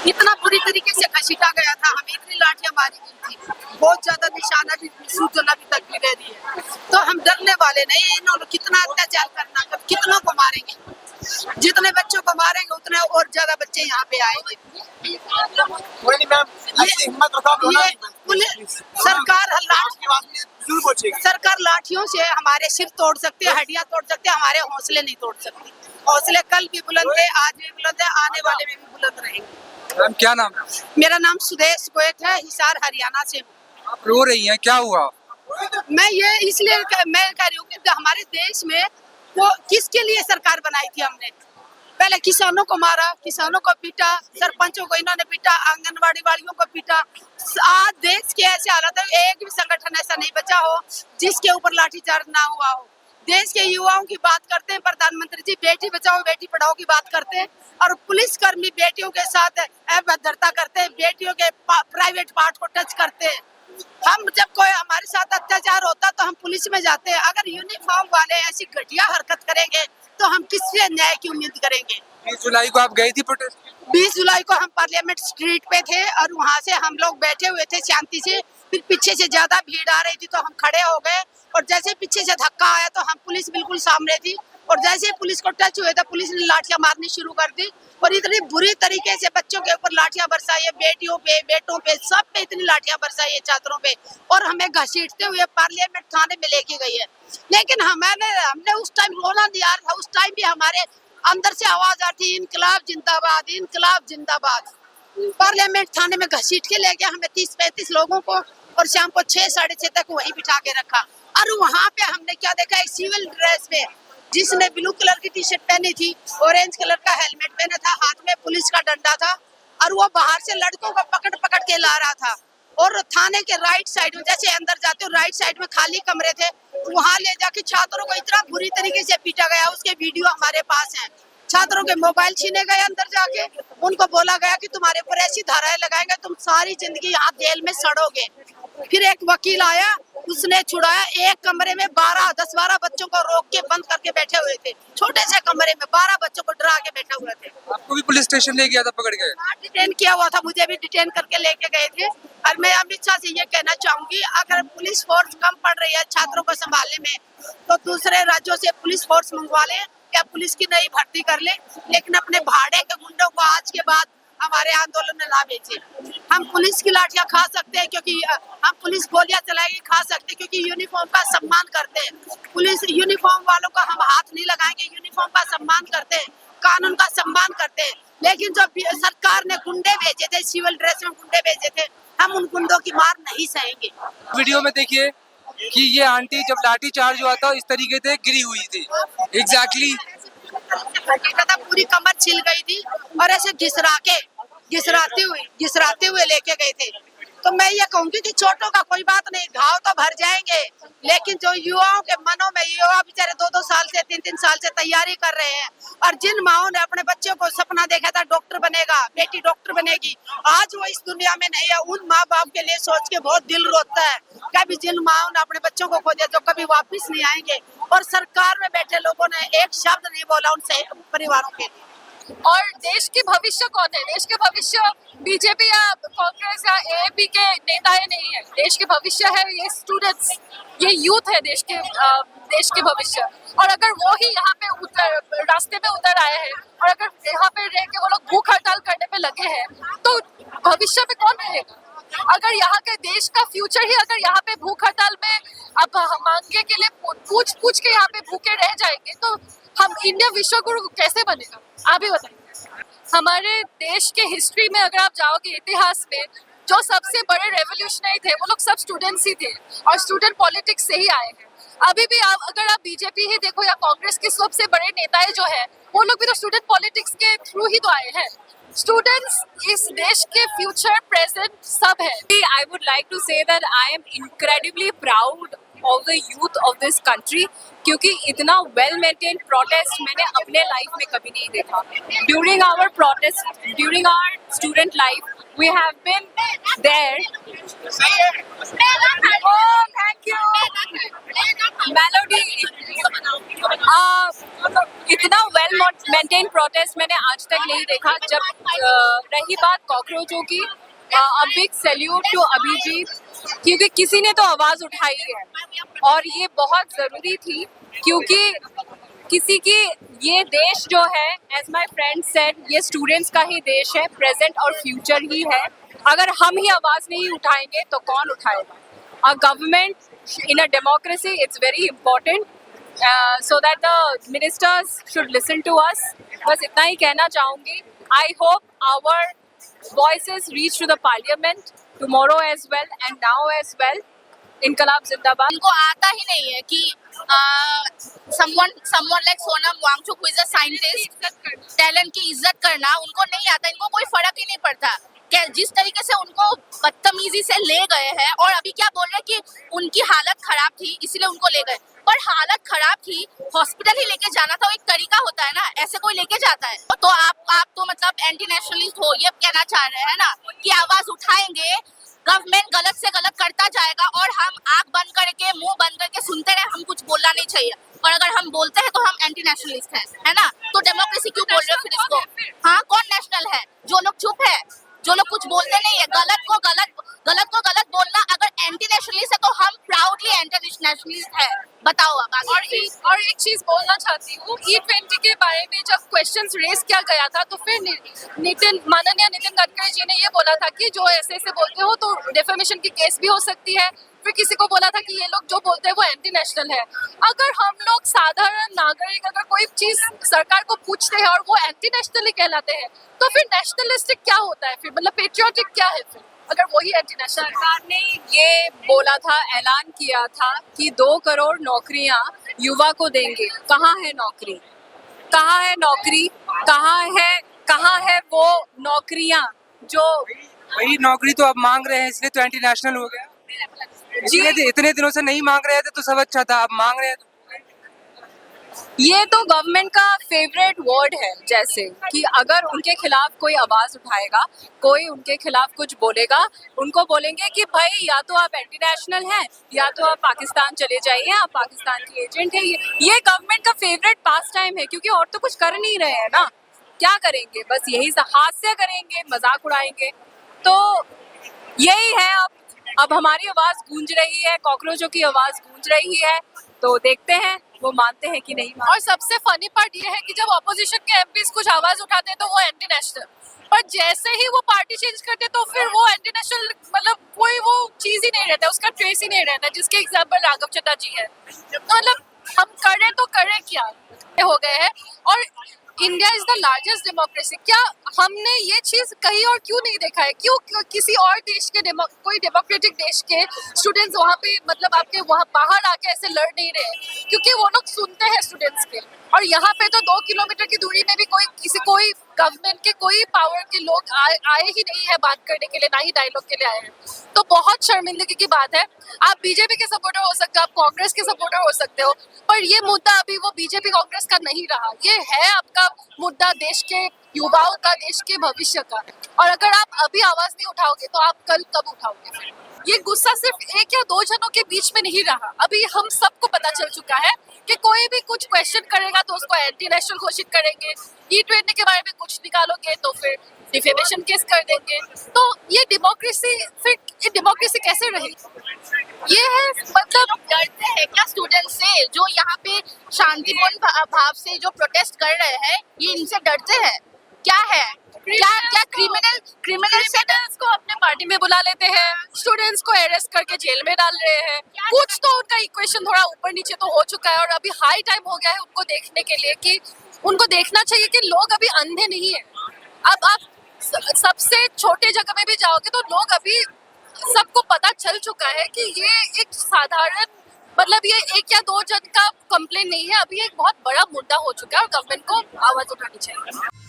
इतना बुरी तरीके से घसीटा गया था, हमें इतनी लाठियां मारी गई थी, बहुत ज्यादा निशाना भी सूचना भी तक भी दे रही है। तो हम डरने वाले नहीं, इन्होंने कितना अत्याचार करना, कितनों को मारेंगे, जितने बच्चों को मारेंगे उतने और ज्यादा बच्चे यहाँ पे आएंगे। सरकार लाठियों से हमारे सिर तोड़ सकती है, हड्डियां तोड़ सकती है, हमारे हौसले नहीं तोड़ सकती। हौसले कल भी बुलंद है, आज भी बुलंद है, आने वाले में भी बुलंद रहेंगे। मैम क्या नाम है? मेरा नाम सुदेश गोयत है, हिसार हरियाणा से हूँ। आप रो रही हैं, क्या हुआ? मैं ये इसलिए मैं कह रही हूँ कि हमारे देश में वो किसके लिए सरकार बनाई थी हमने? पहले किसानों को मारा, किसानों को पीटा, सरपंचों को इन्होंने पीटा, आंगनबाड़ी वालियों को पीटा। आज देश के ऐसे हालात है, एक भी संगठन ऐसा नहीं बचा हो जिसके ऊपर लाठीचार्ज ना हुआ हो। देश के युवाओं की बात करते हैं प्रधानमंत्री जी, बेटी बचाओ बेटी पढ़ाओ की बात करते हैं, और पुलिसकर्मी बेटियों के साथ अभद्रता करते हैं, बेटियों के प्राइवेट पार्ट को टच करते हैं। हम जब कोई हमारे साथ अत्याचार होता तो हम पुलिस में जाते हैं। अगर यूनिफॉर्म वाले ऐसी घटिया हरकत करेंगे तो हम किससे न्याय की उम्मीद करेंगे? 20 जुलाई को आप गई थी प्रोटेस्ट? 20 जुलाई को हम पार्लियामेंट स्ट्रीट पे थे और वहाँ से हम लोग बैठे हुए थे शांति से। फिर पीछे से ज्यादा भीड़ आ रही थी तो हम खड़े हो गए, और जैसे पीछे से धक्का आया तो हम पुलिस बिल्कुल सामने थी, और जैसे पुलिस को टच हुए तो पुलिस ने लाठियां मारनी शुरू कर दी, और इतनी बुरी तरीके से बच्चों के ऊपर लाठियां बरसाई है, बेटियों पे, बेटों पे, सब पे इतनी लाठियां बरसाई है, छात्रों पे, और हमें घसीटते हुए पार्लियामेंट थाने में लेके गई है। लेकिन हमने उस टाइम रोना नहीं आ रहा था, उस टाइम भी हमारे अंदर से आवाज आती, इनकलाब जिंदाबाद, इनकलाब जिंदाबाद। पार्लियामेंट थाने में घसीट के ले गया हमें 30-35 लोगों को, और शाम को 6-6:30 तक वहीं बिठा के रखा। और वहाँ पे हमने क्या देखा, एक सिविल ड्रेस में जिसने ब्लू कलर की टी शर्ट पहनी थी, ऑरेंज कलर का हेलमेट पहना था, हाथ में पुलिस का डंडा था, और वो बाहर से लड़कों को पकड़ पकड़ के ला रहा था। और थाने के राइट साइड में, जैसे अंदर जाते हो राइट साइड में खाली कमरे थे, वहाँ ले जाके छात्रों को इतना बुरी तरीके से पीटा गया, उसके वीडियो हमारे पास है। छात्रों के मोबाइल छीने गए अंदर जाके, उनको बोला गया कि तुम्हारे ऊपर ऐसी धाराएं लगाएंगे तुम सारी जिंदगी यहाँ जेल में सड़ोगे। फिर एक वकील आया, उसने छुड़ाया। एक कमरे में 10-12 बच्चों को रोक के बंद करके बैठे हुए थे, छोटे से कमरे में 12 बच्चों को डरा के बैठे हुए थे। आपको भी पुलिस स्टेशन ले गया था पकड़ के? डिटेन किया हुआ था, मुझे भी डिटेन करके लेके गए थे। और मैं अमित शाह से ये कहना चाहूंगी, अगर पुलिस फोर्स कम पड़ रही है छात्रों को संभालने में, तो दूसरे राज्यों से पुलिस फोर्स मंगवा ले या पुलिस की नई भर्ती कर ले, लेकिन अपने भाड़े के गुंडों को आज के बाद हमारे आंदोलन में ना बेचे। हम पुलिस की लाठियां खा सकते हैं, क्योंकि हम पुलिस गोलियां चलाएंगे, खा सकते हैं, क्योंकि यूनिफॉर्म का सम्मान करते हैं। पुलिस यूनिफॉर्म वालों का हम हाथ नहीं लगाएंगे, यूनिफॉर्म का सम्मान करते हैं, कानून का सम्मान करते हैं। लेकिन जो सरकार ने गुंडे भेजे थे, सिविल ड्रेस में गुंडे भेजे थे, हम उन गुंडों की मार नहीं सहेंगे। वीडियो में देखिए कि ये आंटी जब लाठी चार्ज हुआ था इस तरीके से गिरी हुई थी। एग्जैक्टली पूरी कमर छिल गई थी, और ऐसे घिसराते हुए लेके गए थे। तो मैं ये कहूंगी कि चोटों का कोई बात नहीं, घाव तो भर जाएंगे, लेकिन जो युवाओं के मनों में, युवा बेचारे 2-2 साल से 3-3 साल से तैयारी कर रहे हैं, और जिन माओ ने अपने बच्चों को सपना देखा था डॉक्टर बनेगा, बेटी डॉक्टर बनेगी, आज वो इस दुनिया में नहीं है। उन माँ बाप के लिए सोच के बहुत दिल रोता है, कभी जिन माओ ने अपने बच्चों को खोजा जो कभी वापिस नहीं आएंगे। और सरकार में बैठे लोगों ने एक शब्द नहीं बोला उनसे परिवारों के लिए। और देश के भविष्य कौन है? देश के भविष्य बीजेपी या कांग्रेस या एएपी के नेता नहीं है। देश के भविष्य है ये स्टूडेंट्स, ये यूथ है देश के भविष्य। और अगर वो ही यहाँ पे रास्ते में उतर आए हैं, और अगर यहाँ पे रह के वो लोग भूख हड़ताल करने पे लगे हैं, तो भविष्य में कौन रहेगा? अगर यहाँ के देश का फ्यूचर ही अगर यहाँ पे भूख हड़ताल में अब मांगे के लिए पूछ के यहाँ पे भूखे रह जाएंगे, तो हम इंडिया विश्व गुरु कैसे बनेगा? आप ही बताइए। हमारे देश के हिस्ट्री में अगर आप जाओगे, इतिहास में, जो सबसे बड़े रेवोल्यूशनरी थे वो लोग सब स्टूडेंट्स ही थे, और स्टूडेंट पॉलिटिक्स से ही आए हैं। अभी भी अगर आप बीजेपी ही देखो या कांग्रेस के सबसे बड़े नेताएं जो है, वो लोग भी तो स्टूडेंट पॉलिटिक्स के थ्रू ही तो आए हैं। स्टूडेंट्स इस देश के फ्यूचर प्रेजेंट सब है। I would like to say that I am incredibly proud of the youth of this country, क्योंकि इतना well maintained protest मैंने अपने लाइफ में कभी नहीं देखा। During our protest, during our student life, we have been there. Oh, thank you. Melody. इतना well maintain protest मैंने आज तक नहीं देखा। जब रही बात कॉकरोचों की, a big salute to Abhijit, क्योंकि किसी ने तो आवाज उठाई है और ये बहुत जरूरी थी, क्योंकि किसी की ये देश जो है, एज माय फ्रेंड सेड, ये स्टूडेंट्स का ही देश है, प्रेजेंट और फ्यूचर ही है। अगर हम ही आवाज नहीं उठाएंगे तो कौन उठाएगा? A government in a democracy, it's very important so that the ministers should listen to us. बस इतना ही कहना चाहूँगी. I hope our voices reach to the parliament tomorrow as well and now as well. इनकलाब जिंदाबाद. इनको आता ही नहीं है कि someone like Sonam Wangchuk who is a scientist, talent की इज्जत करना उनको नहीं आता. इनको कोई फर्क ही नहीं पड़ता कि जिस तरीके से उनको बदतमीजी से ले गए हैं. और अभी क्या बोल रहे हैं कि उनकी हालत खराब थी इसलिए उनको ले गए, पर हालत खराब थी, हॉस्पिटल ही लेके जाना था. वो एक तरीका होता है ना, ऐसे कोई लेके जाता है? तो आप तो मतलब एंटी नेशनलिस्ट हो, ये कहना चाह रहे हैं ना कि आवाज उठाएंगे, गवर्नमेंट गलत से गलत करता जाएगा और हम आंख बंद करके मुंह बंद करके सुनते रहे, हम कुछ बोलना नहीं चाहिए. और अगर हम बोलते हैं तो हम एंटी नेशनलिस्ट हैं, है ना? तो डेमोक्रेसी क्यों बोल रहे हो फिर इसको? हाँ, कौन नेशनल है? जो लोग चुप है, जो लोग कुछ बोलते नहीं है. गलत को गलत बोलना. अगर एंटी नेशनलिस्ट है तो हम प्राउडली एंटी नेशनलिस्ट है. बताओ अब आगे. और एक चीज बोलना चाहती हूँ, E20 के बारे में जब क्वेश्चंस रेज किया गया था तो फिर माननीय नितिन गडकरी जी ने ये बोला था कि जो ऐसे ऐसे बोलते हो तो डिफेमेशन की केस भी हो सकती है. फिर किसी को बोला था कि ये लोग जो बोलते हैं वो एंटी नेशनल है. अगर हम लोग साधारण नागरिक अगर कोई चीज सरकार को पूछते हैं और वो एंटी नेशनल ही कहलाते हैं तो फिर नेशनलिस्टिक क्या होता है? फिर मतलब पेट्रियोटिक क्या है फिर अगर वही एंटी नेशनल? सरकार ने ये बोला था, ऐलान किया था कि 2 करोड़ नौकरियां युवा को देंगे. कहाँ है नौकरी? कहाँ है नौकरी? कहाँ है वो नौकरियां जो वही नौकरी तो अब मांग रहे हैं, इसलिए तो एंटी नेशनल हो गया. इतने दिनों से नहीं मांग रहे थे तो सब अच्छा था, अब मांग रहे हैं तो ये तो गवर्नमेंट का फेवरेट वर्ड है. जैसे कि अगर उनके खिलाफ कोई आवाज उठाएगा, कोई उनके खिलाफ कुछ बोलेगा, उनको बोलेंगे कि भाई या तो आप एंटी नेशनल हैं या तो आप पाकिस्तान चले जाइए, आप पाकिस्तान के एजेंट हैं. ये गवर्नमेंट का फेवरेट पास टाइम है, क्योंकि और तो कुछ कर नहीं रहे हैं ना. क्या करेंगे? बस यही हास्य करेंगे, मजाक उड़ाएंगे. तो यही है. अब हमारी आवाज गूंज रही है, कॉकरोचों की आवाज गूंज रही है. तो देखते हैं वो मानते हैं कि नहीं मानते. और सबसे फनी पार्ट ये है कि जब ऑपोजिशन के एमपीज कुछ आवाज उठाते हैं तो वो एंटी नेशनल, पर जैसे ही वो पार्टी चेंज करते तो फिर वो एंटी नेशनल, मतलब कोई वो चीज ही नहीं रहता, उसका ट्रेस ही नहीं रहता. जिसके एग्जाम्पल राघव चड्ढा जी है. तो मतलब हम करें तो करें क्या हो गए हैं. और India is the largest democracy. क्या हमने ये चीज कहीं और क्यों नहीं देखा है? क्यों किसी और देश के कोई डेमोक्रेटिक देश के स्टूडेंट्स वहाँ पे मतलब आपके वहाँ बाहर आके ऐसे लड़ नहीं रहे? क्योंकि वो लोग सुनते हैं स्टूडेंट्स के. और यहाँ पे तो 2 किलोमीटर की दूरी में भी कोई गवर्नमेंट के कोई पावर के लोग आए ही नहीं है बात करने के लिए, ना ही डायलॉग के लिए आए हैं. तो बहुत शर्मिंदगी की बात है. आप बीजेपी के सपोर्टर हो सकते हो, आप कांग्रेस के सपोर्टर हो सकते हो, पर ये मुद्दा अभी वो बीजेपी कांग्रेस का नहीं रहा. ये है आपका मुद्दा देश के युवाओं का, देश के भविष्य का. और अगर आप अभी आवाज नहीं उठाओगे तो आप कल कब उठाओगे फिर? ये गुस्सा सिर्फ 1 या 2 जनों के बीच में नहीं रहा. अभी हम सबको पता चल चुका है कि कोई भी कुछ क्वेश्चन करेगा तो उसको एंटी नेशनल घोषित करेंगे. E20 के बारे में कुछ निकालोगे तो फिर डिफेमेशन केस कर देंगे. तो ये डेमोक्रेसी कैसे रहेगी? ये है मतलब डरते हैं क्या स्टूडेंट्स से जो यहाँ पे शांतिपूर्ण भाव से जो प्रोटेस्ट कर रहे हैं? ये इनसे डरते हैं क्या है? क्या क्रिमिनल्स को अपने पार्टी में बुला लेते हैं, स्टूडेंट्स को अरेस्ट करके जेल में डाल रहे हैं. कुछ तो उनका इक्वेशन थोड़ा ऊपर नीचे तो हो चुका है. और अभी हाई टाइम हो गया है उनको देखने के लिए कि उनको देखना चाहिए कि लोग अभी अंधे नहीं है. अब आप सबसे छोटे जगह में भी जाओगे तो लोग अभी सबको पता चल चुका है कि ये एक साधारण मतलब ये 1 या 2 जन का कंप्लेन नहीं है. अभी एक बहुत बड़ा मुद्दा हो चुका है और गवर्नमेंट को आवाज उठानी चाहिए.